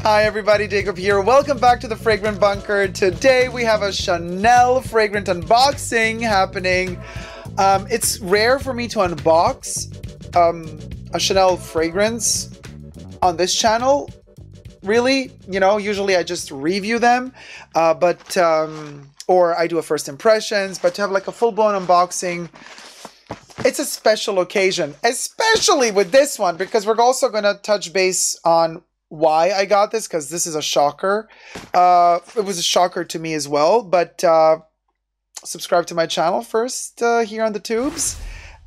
Hi everybody, Jacob here. Welcome back to the Fragrant Bunker. Today we have a Chanel fragrant unboxing happening. It's rare for me to unbox a Chanel fragrance on this channel. Really, usually I just review them, or I do a first impressions, but to have like a full-blown unboxing, it's a special occasion, especially with this one, because we're also going to touch base on why I got this, because this is a shocker. It was a shocker to me as well, but subscribe to my channel first here on the tubes.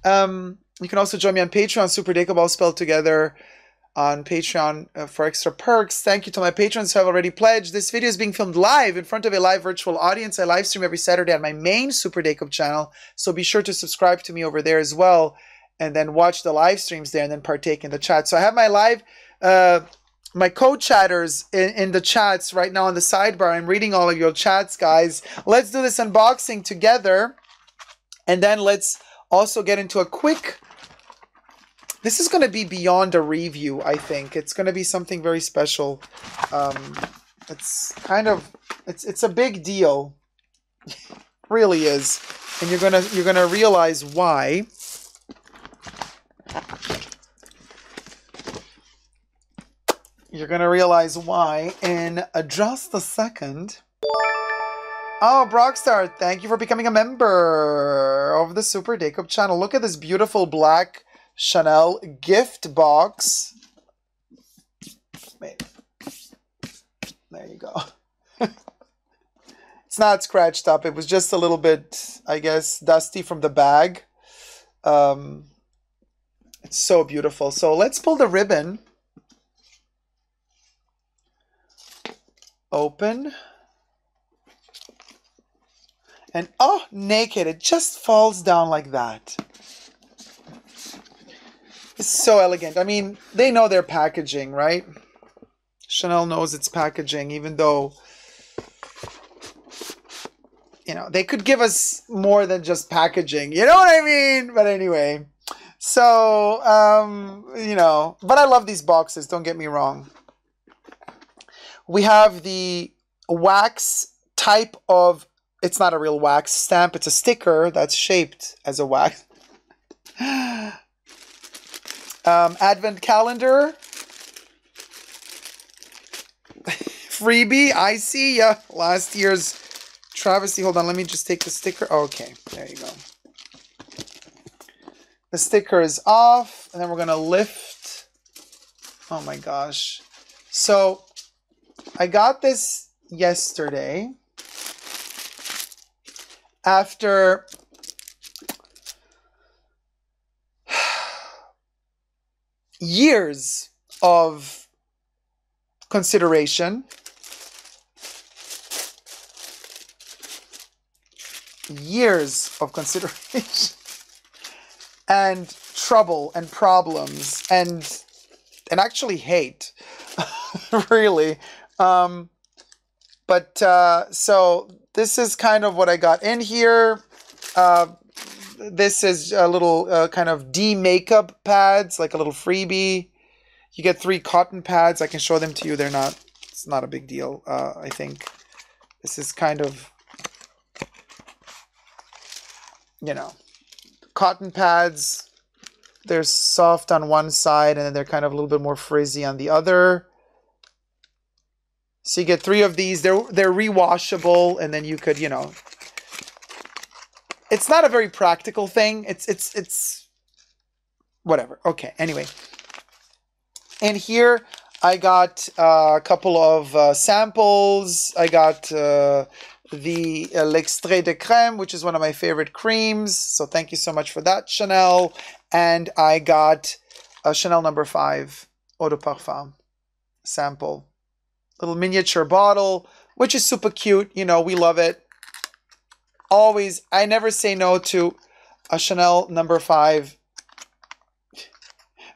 You can also join me on Patreon, Super Jacob, all spelled together, on Patreon for extra perks. Thank you to my patrons who have already pledged. This video is being filmed live in front of a live virtual audience. I live stream every Saturday on my main Super Jacob channel, so be sure to subscribe to me over there as well, and then watch the live streams there and then partake in the chat. So I have my live my co-chatters in the chats right now on the sidebar. I'm reading all of your chats, guys. Let's do this unboxing together, and then let's also get into a quick... This is going to be beyond a review, I think. It's going to be something very special. It's kind of... It's a big deal. It really is. And you're gonna realize why. You're going to realize why in just a second. Oh, Brockstar, thank you for becoming a member of the Super Jacob channel. Look at this beautiful black Chanel gift box. Wait. There you go. It's not scratched up. It was just a little bit, I guess, dusty from the bag. It's so beautiful. So let's pull the ribbon. Open, and oh, naked, it just falls down like that. It's so elegant. I mean, they know their packaging, right? Chanel knows its packaging, even though, they could give us more than just packaging, you know what I mean? But anyway, so but I love these boxes, don't get me wrong. We have the wax type of, it's not a real wax stamp, it's a sticker that's shaped as a wax. Advent calendar. Freebie, I see. Yeah, last year's travesty. Hold on, let me just take the sticker. Okay, there you go. The sticker is off, and then we're going to lift. Oh my gosh. So... I got this yesterday after years of consideration, and trouble and problems and actually hate, really. So this is kind of what I got in here. This is a little kind of makeup pads, like a little freebie. You get 3 cotton pads. I can show them to you. It's not a big deal. I think this is kind of, cotton pads. They're soft on one side and then they're kind of a little bit more frizzy on the other. So you get 3 of these. They're rewashable, and then you could, it's not a very practical thing. It's whatever. Okay. Anyway, and here I got a couple of samples. I got the L'Extrait de Crème, which is one of my favorite creams. So thank you so much for that, Chanel. And I got a Chanel No. 5 Eau de Parfum sample. Little miniature bottle, which is super cute. We love it. Always, I never say no to a Chanel No. 5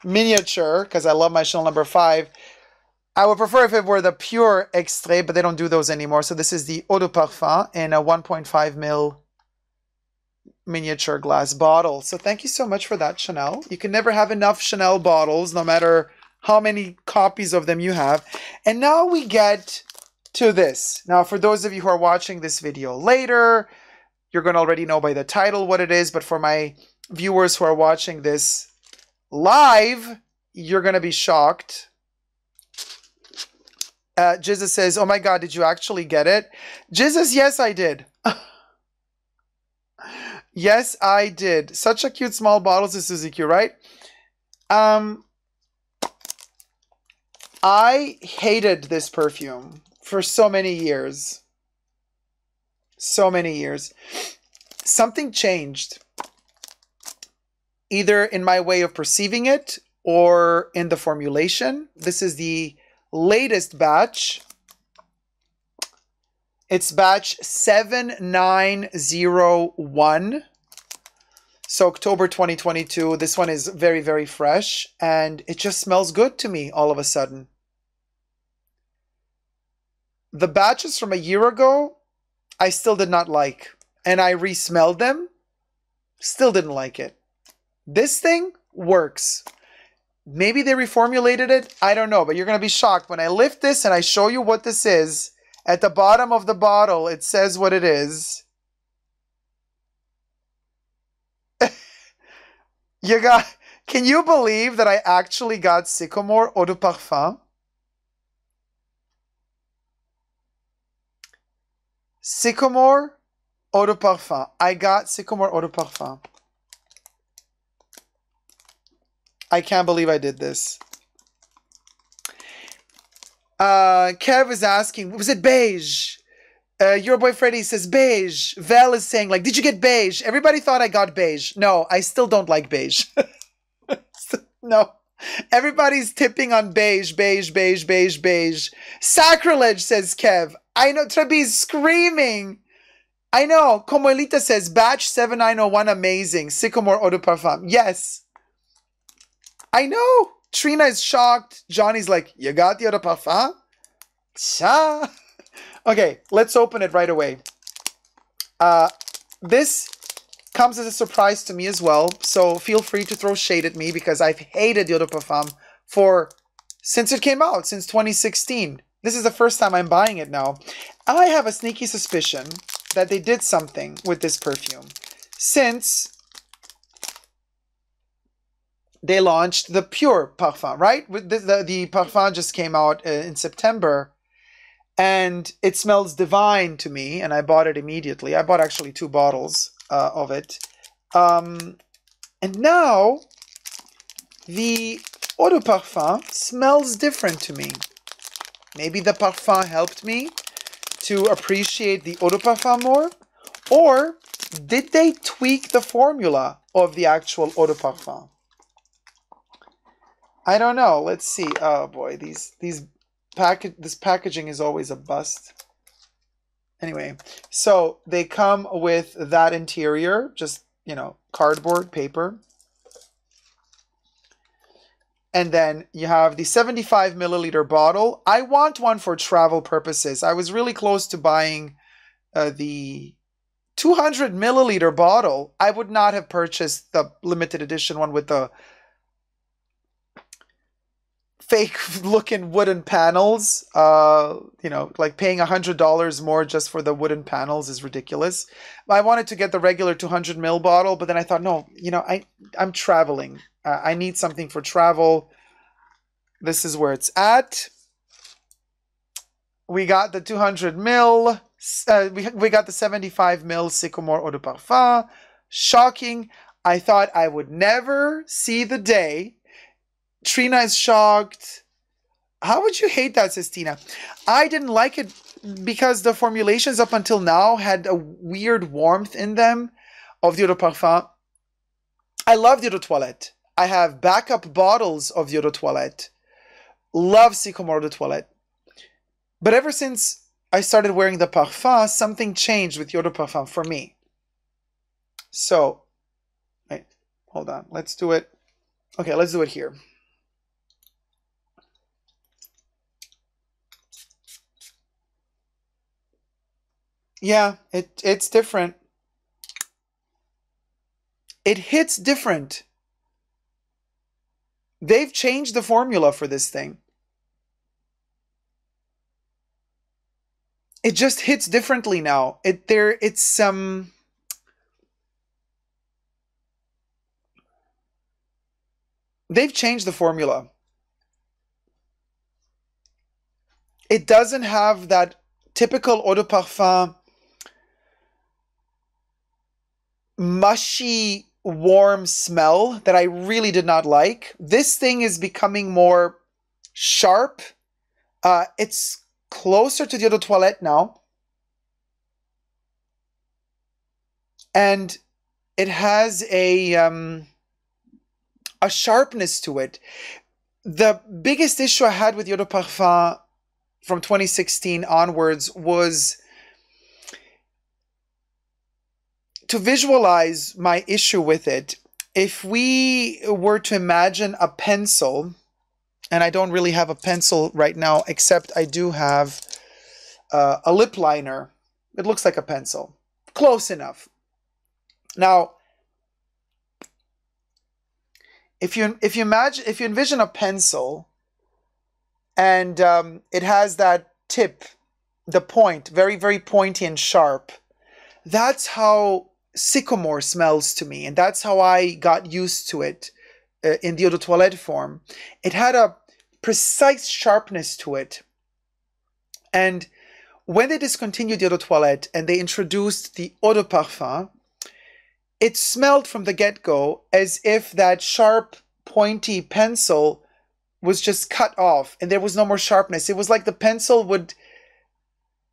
miniature, because I love my Chanel No. 5. I would prefer if it were the pure extrait, but they don't do those anymore. So this is the Eau de Parfum in a 1.5 ml miniature glass bottle. So thank you so much for that, Chanel. You can never have enough Chanel bottles, no matter how many copies of them you have. And now we get to this. Now, for those of you who are watching this video later, you're going to already know by the title what it is. But for my viewers who are watching this live, you're going to be shocked. Jizzes says, oh my God, did you actually get it? Jizzes, yes, I did. Yes, I did. Such a cute small bottle, to Suzuki, right? I hated this perfume for so many years. So many years. Something changed. Either in my way of perceiving it or in the formulation. This is the latest batch. It's batch 7901. So October 2022. This one is very, very fresh. And it just smells good to me all of a sudden. The batches from a year ago, I still did not like. And I re-smelled them. Still didn't like it. This thing works. Maybe they reformulated it. I don't know. But you're going to be shocked. When I lift this and I show you what this is, at the bottom of the bottle, it says what it is. Can you believe that I actually got Sycamore Eau de Parfum? Sycamore Eau de Parfum. I got Sycamore Eau de Parfum. I can't believe I did this. Kev is asking, was it beige? Your boy Freddy says beige. Val is saying, like, did you get beige? Everybody thought I got beige. No, I still don't like beige. No. Everybody's tipping on beige, beige, beige, beige, beige. Sacrilege, says Kev. I know, Trebi's screaming. I know. Comoelita says, batch 7901, amazing. Sycamore Eau de Parfum. Yes. I know. Trina is shocked. Johnny's like, you got the Eau de Parfum? Cha. Okay, let's open it right away. This comes as a surprise to me as well, so feel free to throw shade at me because I've hated the Eau de Parfum since it came out, since 2016. This is the first time I'm buying it now. I have a sneaky suspicion that they did something with this perfume since they launched the Pure Parfum, right? The Parfum just came out in September. And it smells divine to me, and I bought it immediately. I bought actually 2 bottles of it. And now, the Eau de Parfum smells different to me. Maybe the Parfum helped me to appreciate the Eau de Parfum more? Or did they tweak the formula of the actual Eau de Parfum? I don't know. Let's see. Oh boy, this packaging is always a bust. Anyway, so they come with that interior, just, you know, cardboard, paper. And then you have the 75 milliliter bottle. I want one for travel purposes. I was really close to buying the 200 milliliter bottle. I would not have purchased the limited edition one with the fake looking wooden panels. You know, like paying $100 more just for the wooden panels is ridiculous. I wanted to get the regular 200 ml bottle, but then I thought, no, you know, I'm traveling. I need something for travel. This is where it's at. We got the 200 ml. We got the 75 ml Sycamore Eau de Parfum. Shocking. I thought I would never see the day. Trina is shocked. How would you hate that, says Tina? I didn't like it because the formulations up until now had a weird warmth in them of the Eau de Parfum. I love the Eau de Toilette. I have backup bottles of the Eau de Toilette. Love Sycamore Eau de Toilette. But ever since I started wearing the Parfum, something changed with the Eau de Parfum for me. So, wait, hold on. Let's do it. Okay, let's do it here. Yeah, it's different. It hits different. They've changed the formula for this thing. it just hits differently now. They've changed the formula. It doesn't have that typical eau de parfum mushy warm smell that I really did not like. This thing is becoming more sharp. It's closer to the eau de toilette now. And it has a sharpness to it. The biggest issue I had with eau de parfum from 2016 onwards was to visualize my issue with it. If we were to imagine a pencil, and I don't really have a pencil right now, except I do have a lip liner. It looks like a pencil. Close enough. Now, if you envision a pencil, and it has that tip, the point, very, very pointy and sharp, that's how Sycamore smells to me, and that's how I got used to it in the eau de toilette form. It had a precise sharpness to it. And when they discontinued the eau de toilette and they introduced the eau de parfum, it smelled from the get-go as if that sharp, pointy pencil was just cut off and there was no more sharpness. It was like the pencil would,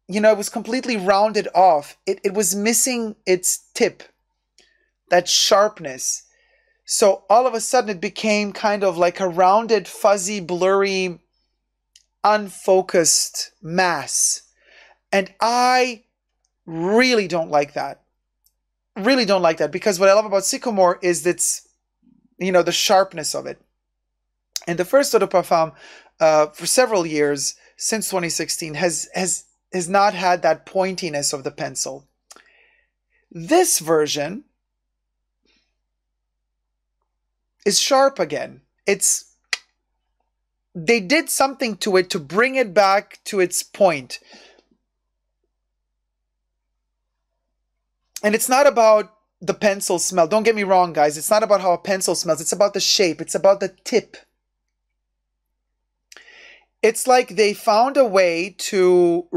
it was completely rounded off. It was missing its tip, that sharpness. So all of a sudden it became kind of like a rounded, fuzzy, blurry, unfocused mass. And I really don't like that. Really don't like that, because what I love about Sycamore is its, the sharpness of it. And the first eau de parfum for several years, since 2016, has not had that pointiness of the pencil. This version is sharp again. They did something to it to bring it back to its point. And it's not about the pencil smell. Don't get me wrong, guys. It's not about how a pencil smells. It's about the shape. It's about the tip. It's like they found a way to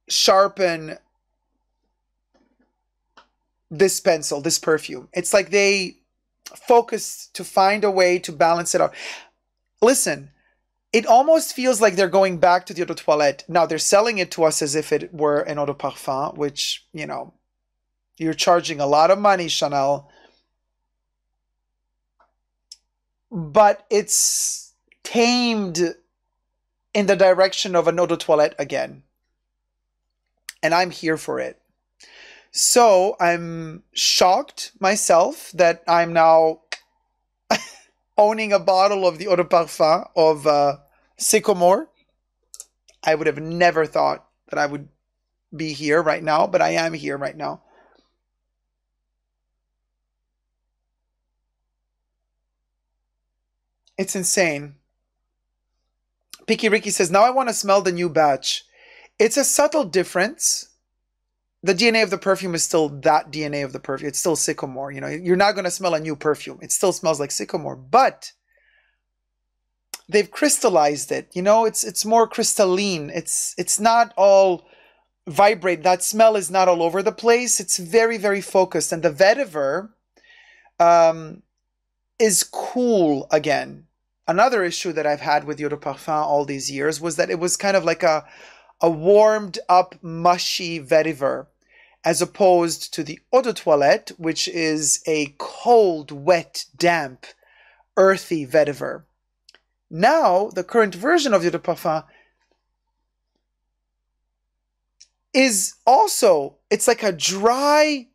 sharpen this pencil, this perfume. It's like they focused to find a way to balance it out. Listen, it almost feels like they're going back to the eau de toilette. Now, they're selling it to us as if it were an eau de parfum, which, you're charging a lot of money, Chanel. But it's tamed in the direction of an eau de toilette again. And I'm here for it. So I'm shocked myself that I'm now owning a bottle of the eau de parfum of Sycamore. I would have never thought that I would be here right now, but I am here right now. It's insane. Picky Ricky says, now I want to smell the new batch. It's a subtle difference. The DNA of the perfume is still that DNA of the perfume. It's still Sycamore. You're not going to smell a new perfume. It still smells like Sycamore, but they've crystallized it. It's more crystalline. It's not all vibrate. That smell is not all over the place. It's very, very focused. And the vetiver is cool again. Another issue that I've had with eau de parfum all these years was that it was kind of like a warmed up, mushy vetiver, as opposed to the eau de toilette, which is a cold, wet, damp, earthy vetiver. Now, the current version of eau de parfum is also, it's like a dry,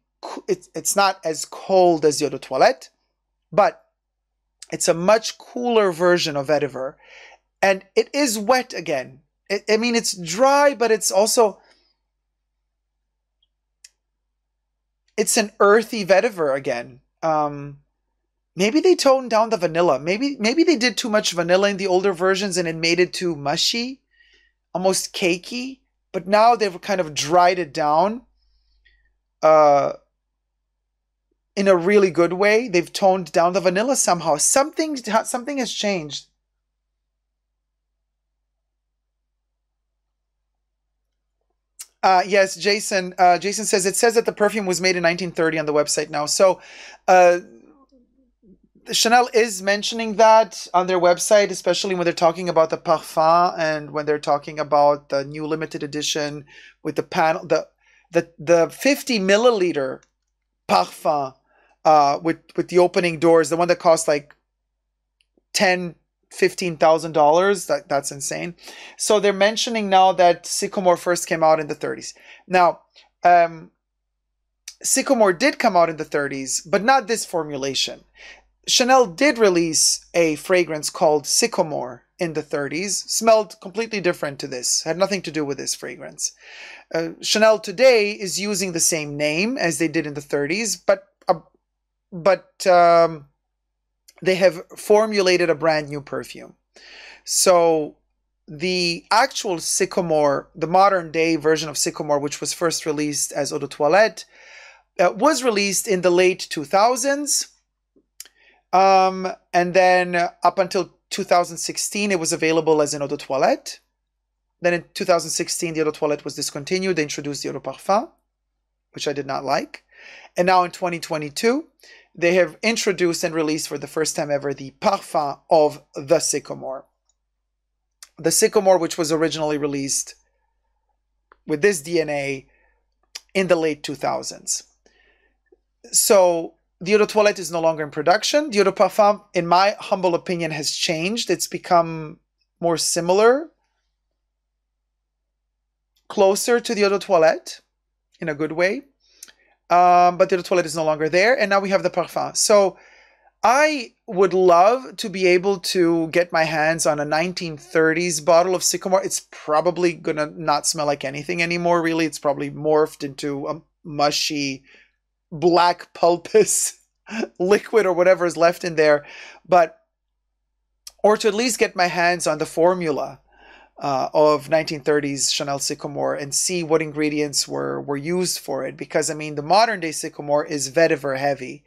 it's not as cold as the eau de toilette, but it's a much cooler version of vetiver. And it is wet again. It's dry, but it's also, it's an earthy vetiver again. maybe they toned down the vanilla. Maybe they did too much vanilla in the older versions and it made it too mushy, almost cakey. But now they've kind of dried it down uh, in a really good way. They've toned down the vanilla somehow. Something has changed. Yes, Jason. Jason says it says that the perfume was made in 1930 on the website now. So, uh, Chanel is mentioning that on their website, especially when they're talking about the parfum and when they're talking about the new limited edition with the panel, the 50 milliliter parfum with the opening doors, the one that costs like $10,000-$15,000. That's insane. So they're mentioning now that Sycamore first came out in the 30s. Now, Sycamore did come out in the 30s, but not this formulation. Chanel did release a fragrance called Sycamore in the 30s, smelled completely different to this, had nothing to do with this fragrance. Chanel today is using the same name as they did in the 30s, but they have formulated a brand new perfume. So the actual Sycamore, the modern day version of Sycamore, which was first released as Eau de Toilette, was released in the late 2000s. And then up until 2016, it was available as an Eau de Toilette. Then in 2016, the Eau de Toilette was discontinued. They introduced the Eau de Parfum, which I did not like. And now in 2022, they have introduced and released for the first time ever the Parfum of the Sycamore. The Sycamore, which was originally released with this DNA in the late 2000s. So the Eau de Toilette is no longer in production. The Eau de Parfum, in my humble opinion, has changed. It's become more similar, closer to the Eau de Toilette in a good way. But the Eau de Toilette is no longer there. And now we have the Parfum. So I would love to be able to get my hands on a 1930s bottle of Sycamore. It's probably going to not smell like anything anymore, really. It's probably morphed into a mushy black pulpous liquid or whatever is left in there, or to at least get my hands on the formula of 1930s Chanel Sycamore and see what ingredients were used for it. Because I mean, the modern day Sycamore is vetiver heavy,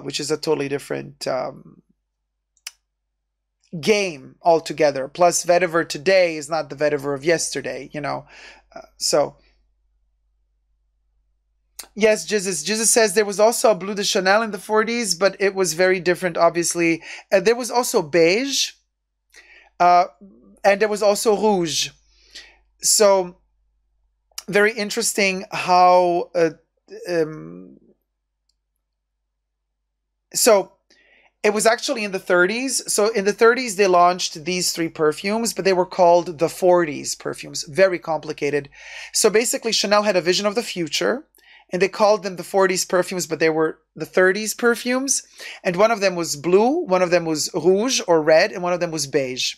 which is a totally different game altogether. Plus, vetiver today is not the vetiver of yesterday, so. Yes, Jesus says there was also a Bleu de Chanel in the 40s, but it was very different, obviously. There was also beige, and there was also rouge. So, very interesting how... so, it was actually in the 30s. So, in the 30s, they launched these three perfumes, but they were called the 40s perfumes. Very complicated. So, basically, Chanel had a vision of the future, and they called them the 40s perfumes, but they were the 30s perfumes. And one of them was blue, one of them was rouge or red, and one of them was beige.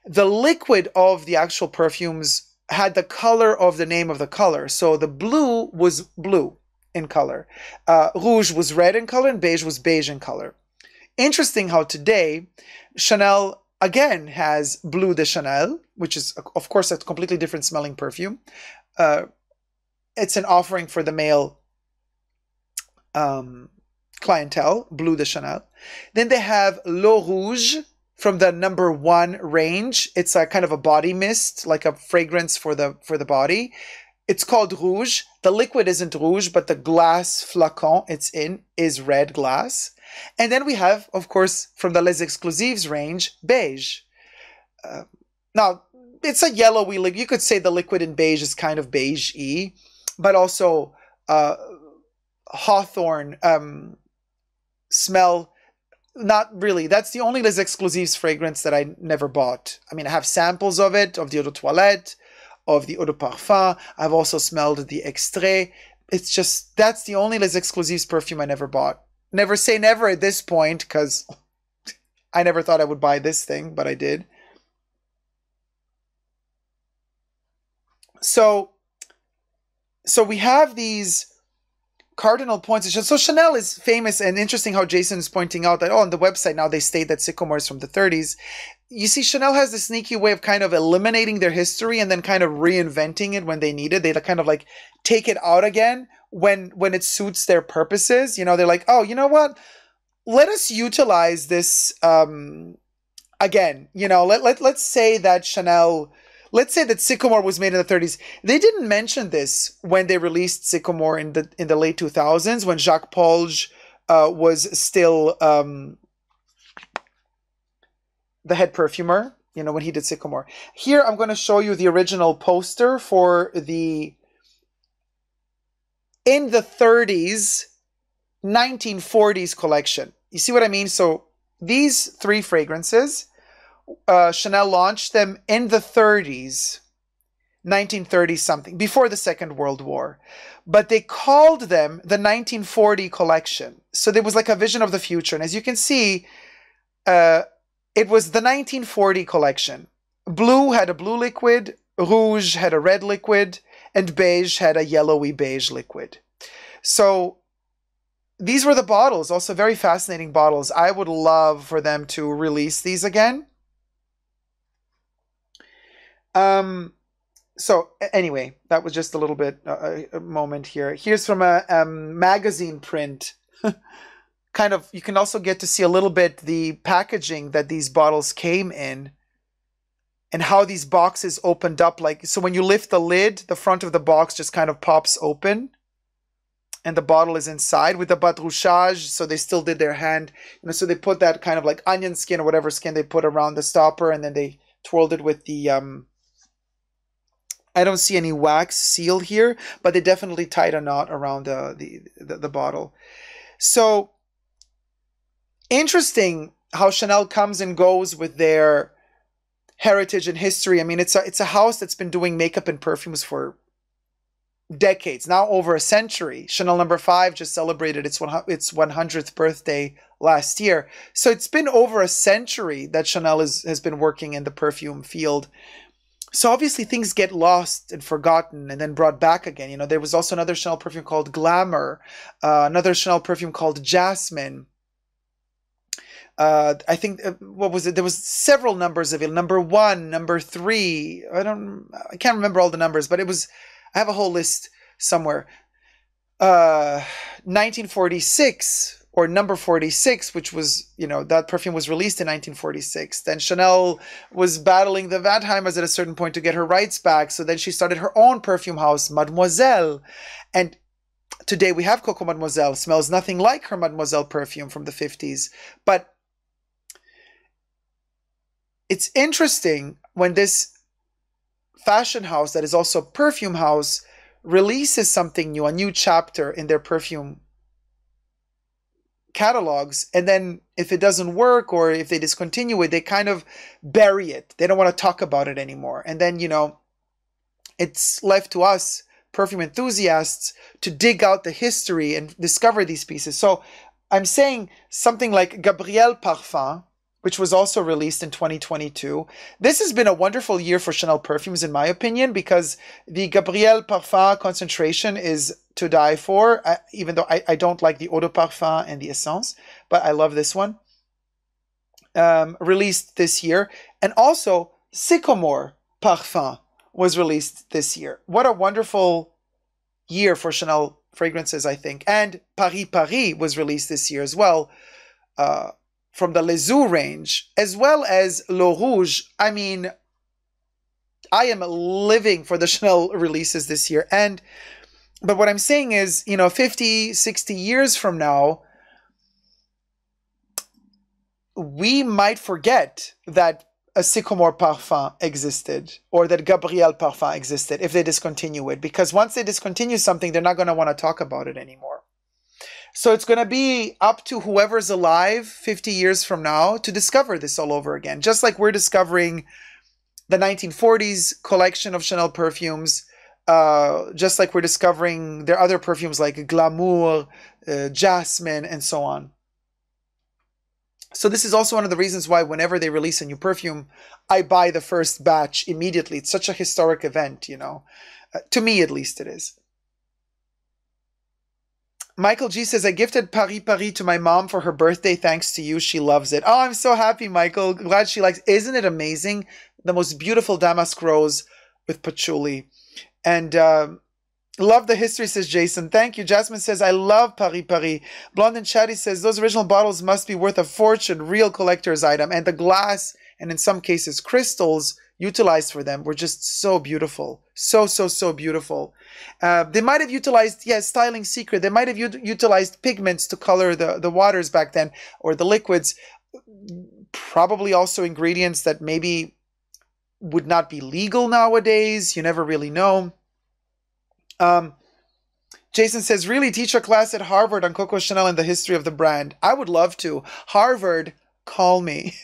The liquid of the actual perfumes had the color of the name of the color. So the blue was blue in color. Rouge was red in color, and beige was beige in color. Interesting how today Chanel again has Bleu de Chanel, which is, of course, a completely different smelling perfume. It's an offering for the male clientele, Bleu de Chanel. Then they have L'Eau Rouge from the number 1 range. It's a kind of a body mist, like a fragrance for the body. It's called Rouge. The liquid isn't rouge, but the glass flacon it's in is red glass. And then we have, of course, from the Les Exclusives range, beige. Now, it's a yellowy liquid. You could say the liquid in beige is kind of beige-y, but also hawthorn smell. Not really. That's the only Les Exclusives fragrance that I never bought. I mean, I have samples of it, of the Eau de Toilette, of the Eau de Parfum. I've also smelled the Extrait. It's just, that's the only Les Exclusives perfume I never bought. Never say never at this point, because I never thought I would buy this thing, but I did. So we have these cardinal points. So Chanel is famous, and interesting how Jason is pointing out that, on the website now they state that Sycamore is from the 30s. You see, Chanel has this sneaky way of kind of eliminating their history and then kind of reinventing it when they need it. They kind of like take it out again when it suits their purposes. You know, they're like, oh, you know what? Let us utilize this again. You know, let's say that Chanel... Let's say that Sycamore was made in the 30s. They didn't mention this when they released Sycamore in the late 2000s, when Jacques Polge was still the head perfumer, you know, when he did Sycamore. Here, I'm going to show you the original poster for the in the 30s, 1940s collection. You see what I mean? So these three fragrances, Chanel launched them in the 30s, 1930 something, before the Second World War. But they called them the 1940 collection. So there was like a vision of the future. And as you can see, it was the 1940 collection. Blue had a blue liquid, rouge had a red liquid, and beige had a yellowy beige liquid. So these were the bottles, also very fascinating bottles. I would love for them to release these again. So anyway, that was just a little bit a moment here. Here's from a magazine print. Kind of, you can also get to see a little bit the packaging that these bottles came in and how these boxes opened up. Like, so when you lift the lid, the front of the box just kind of pops open and the bottle is inside with the batrouchage. So they still did their hand, you know, so they put that kind of like onion skin or whatever skin they put around the stopper, and then they twirled it with the, I don't see any wax seal here, but they definitely tied a knot around the bottle. So interesting how Chanel comes and goes with their heritage and history. I mean, it's a house that's been doing makeup and perfumes for decades, now over a century. Chanel No. 5 just celebrated its 100th birthday last year. So it's been over a century that Chanel has been working in the perfume field. So obviously things get lost and forgotten and then brought back again. You know, there was also another Chanel perfume called Glamour, another Chanel perfume called Jasmine. I think, what was it? There was several numbers of it. Number 1, number 3. I can't remember all the numbers, but I have a whole list somewhere. 1946. Or number 46, which was, you know, that perfume was released in 1946. Then Chanel was battling the Vadheimers at a certain point to get her rights back. So then she started her own perfume house, Mademoiselle. And today we have Coco Mademoiselle. Smells nothing like her Mademoiselle perfume from the 50s. But it's interesting when this fashion house that is also perfume house releases something new, a new chapter in their perfume catalogs, and then if it doesn't work or if they discontinue it, they kind of bury it. They don't want to talk about it anymore. And then, you know, it's left to us perfume enthusiasts to dig out the history and discover these pieces. So I'm saying something like Gabrielle Parfum, which was also released in 2022. This has been a wonderful year for Chanel perfumes, in my opinion, because the Gabrielle Parfum concentration is to die for, even though I don't like the Eau de Parfum and the Essence, but I love this one. Released this year. And also, Sycamore Parfum was released this year. What a wonderful year for Chanel fragrances, I think. And Paris Paris was released this year as well, from the Les Eaux range, as well as Le Rouge. I mean, I am living for the Chanel releases this year. But what I'm saying is, you know, 50, 60 years from now, we might forget that a Sycamore Parfum existed or that Gabrielle Parfum existed if they discontinue it. Because once they discontinue something, they're not going to want to talk about it anymore. So it's going to be up to whoever's alive 50 years from now to discover this all over again. Just like we're discovering the 1940s collection of Chanel perfumes, just like we're discovering their other perfumes like Glamour, Jasmine, and so on. So this is also one of the reasons why whenever they release a new perfume, I buy the first batch immediately. It's such a historic event, you know. To me, at least, it is. Michael G says, I gifted Paris Paris to my mom for her birthday. Thanks to you. She loves it. Oh, I'm so happy, Michael. Glad she likes. Isn't it amazing? The most beautiful damask rose with patchouli. And love the history, says Jason. Thank you. Jasmine says, I love Paris Paris. Blonde and Chatty says, those original bottles must be worth a fortune. Real collector's item. And the glass, and in some cases crystals, utilized for them were just so beautiful. So beautiful. They might have utilized, styling secret. They might have utilized pigments to color the waters back then, or the liquids. Probably also ingredients that maybe would not be legal nowadays. You never really know. Jason says, really teach a class at Harvard on Coco Chanel and the history of the brand. I would love to. Harvard, call me.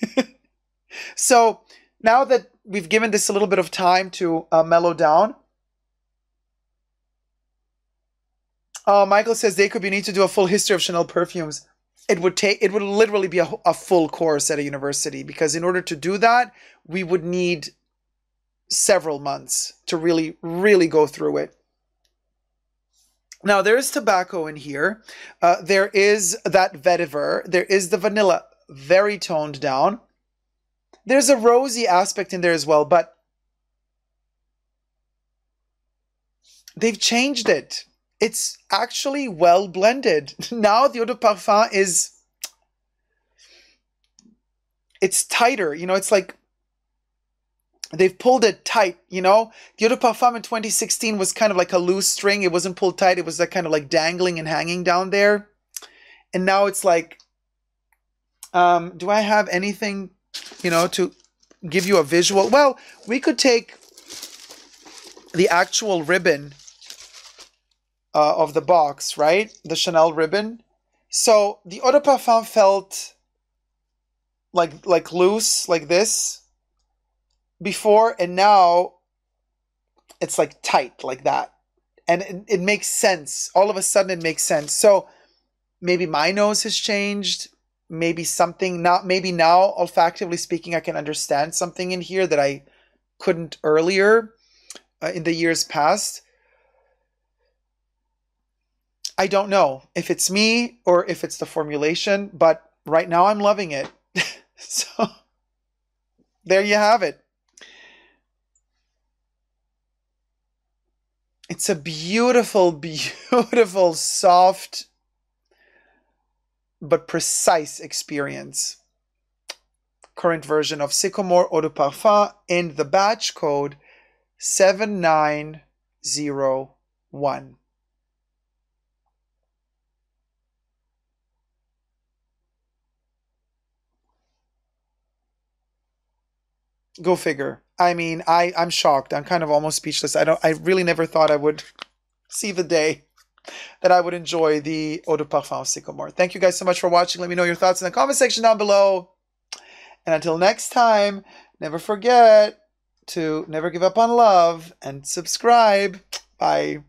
So now that we've given this a little bit of time to mellow down. Michael says, Jacob, you need to do a full history of Chanel perfumes. It would literally be a full course at a university, because in order to do that, we would need several months to really, really go through it. Now, there is tobacco in here. There is that vetiver. There is the vanilla, very toned down. There's a rosy aspect in there as well, but they've changed it. It's actually well blended. Now the eau de parfum it's tighter. You know, it's like they've pulled it tight, you know? The eau de parfum in 2016 was kind of like a loose string. It wasn't pulled tight. It was that kind of like dangling and hanging down there. And now it's like, do I have anything, you know, to give you a visual? Well, we could take the actual ribbon of the box, right? The Chanel ribbon. So the eau de parfum felt like loose, like this before, and now it's like tight, like that. And it makes sense. All of a sudden it makes sense. So maybe my nose has changed. Maybe something, maybe now, olfactively speaking, I can understand something in here that I couldn't earlier in the years past. I don't know if it's me or if it's the formulation, but right now I'm loving it. So there you have it. It's a beautiful, beautiful, soft, but precise experience. Current version of Sycomore Eau de Parfum in the batch code 7901. Go figure. I mean, I'm shocked. I'm kind of almost speechless. I really never thought I would see the day that I would enjoy the Eau de Parfum of Sycomore. Thank you guys so much for watching. Let me know your thoughts in the comment section down below. And until next time, never forget to never give up on love and subscribe. Bye.